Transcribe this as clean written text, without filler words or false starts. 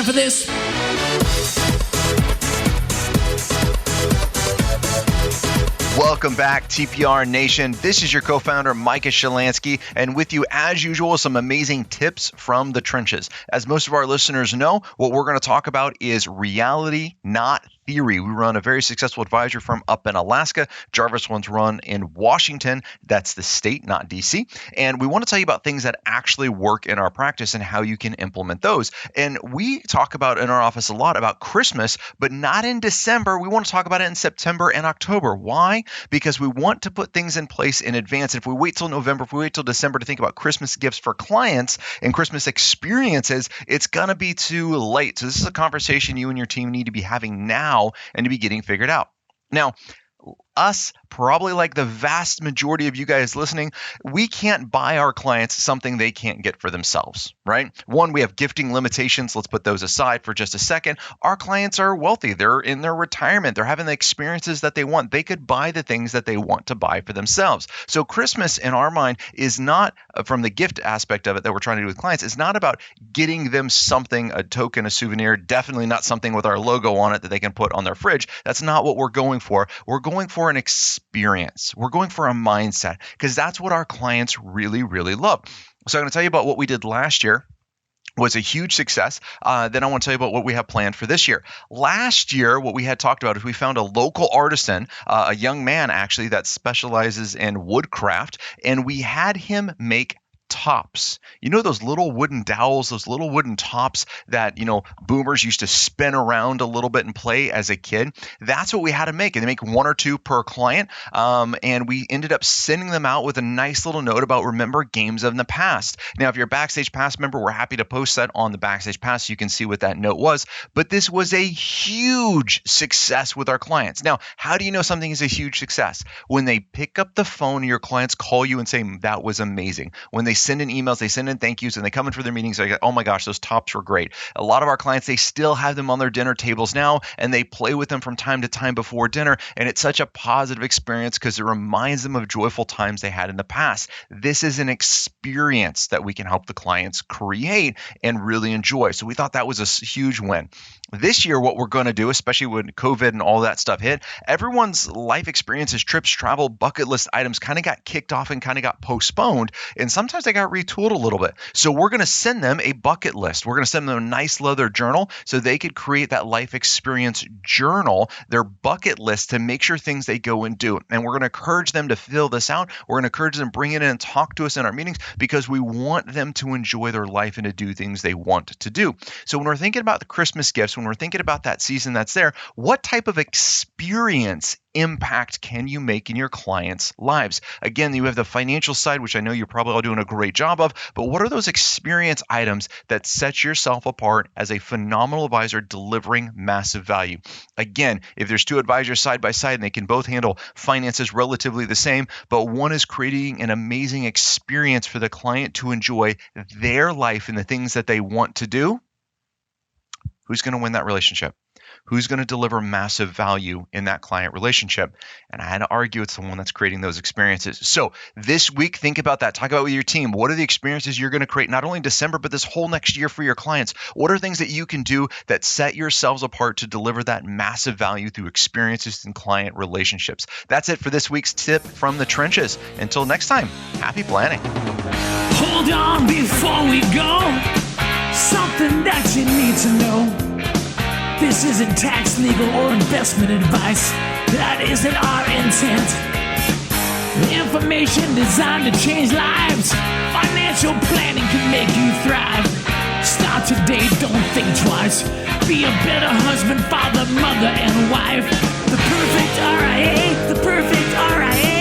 for this? Welcome back, TPR Nation. This is your co-founder, Micah Shalansky, and with you, as usual, some amazing tips from the trenches. As most of our listeners know, what we're going to talk about is reality, not theory. We run a very successful advisory firm up in Alaska. Jarvis one's run in Washington. That's the state, not DC. And we want to tell you about things that actually work in our practice and how you can implement those. And we talk about in our office a lot about Christmas, but not in December. We want to talk about it in September and October. Why? Because we want to put things in place in advance. If we wait till November, if we wait till December to think about Christmas gifts for clients and Christmas experiences, it's going to be too late. So this is a conversation you and your team need to be having now and to be getting figured out. Now, us, probably like the vast majority of you guys listening, we can't buy our clients something they can't get for themselves, right? One, we have gifting limitations. Let's put those aside for just a second. Our clients are wealthy. They're in their retirement. They're having the experiences that they want. They could buy the things that they want to buy for themselves. So Christmas, in our mind, is not, from the gift aspect of it that we're trying to do with clients, it's not about getting them something, a token, a souvenir, definitely not something with our logo on it that they can put on their fridge. That's not what we're going for. We're going for an experience. We're going for a mindset because that's what our clients really, really love. So I'm going to tell you about what we did last year. Was a huge success. Then I want to tell you about what we have planned for this year. Last year, what we had talked about is we found a local artisan, a young man actually that specializes in woodcraft, and we had him make tops. You know those little wooden dowels, those little wooden tops that, boomers used to spin around a little bit and play as a kid? That's what we had to make. And they make one or two per client. And we ended up sending them out with a nice little note about remember games of the past. Now, if you're a Backstage Pass member, we're happy to post that on the Backstage Pass so you can see what that note was. But this was a huge success with our clients. Now, how do you know something is a huge success? When they pick up the phone, your clients call you and say, that was amazing. When they send in emails, they send in thank yous, and they come in for their meetings. They go, oh my gosh, those tops were great. A lot of our clients, they still have them on their dinner tables now, and they play with them from time to time before dinner. And it's such a positive experience because it reminds them of joyful times they had in the past. This is an experience that we can help the clients create and really enjoy. So we thought that was a huge win. This year, what we're going to do, especially when COVID and all that stuff hit, everyone's life experiences, trips, travel, bucket list items kind of got kicked off and kind of got postponed. And sometimes they got retooled a little bit. So we're going to send them a bucket list. We're going to send them a nice leather journal so they could create that life experience journal, their bucket list, to make sure things they go and do. And we're going to encourage them to fill this out. We're going to encourage them to bring it in and talk to us in our meetings because we want them to enjoy their life and to do things they want to do. So when we're thinking about the Christmas gifts, when we're thinking about that season that's there, what type of experience impact can you make in your clients' lives? Again, you have the financial side, which I know you're probably all doing a great job of, but what are those experience items that set yourself apart as a phenomenal advisor delivering massive value? Again, if there's two advisors side by side and they can both handle finances relatively the same, but one is creating an amazing experience for the client to enjoy their life and the things that they want to do, who's going to win that relationship? Who's going to deliver massive value in that client relationship? And I had to argue it's the one that's creating those experiences. So this week, think about that. Talk about it with your team. What are the experiences you're going to create, not only in December, but this whole next year for your clients? What are things that you can do that set yourselves apart to deliver that massive value through experiences and client relationships? That's it for this week's tip from the trenches. Until next time, happy planning. Hold on before we go. Something that you need to know. This isn't tax, legal, or investment advice. That isn't our intent. Information designed to change lives. Financial planning can make you thrive. Start today, don't think twice. Be a better husband, father, mother, and wife. The perfect RIA, the perfect RIA.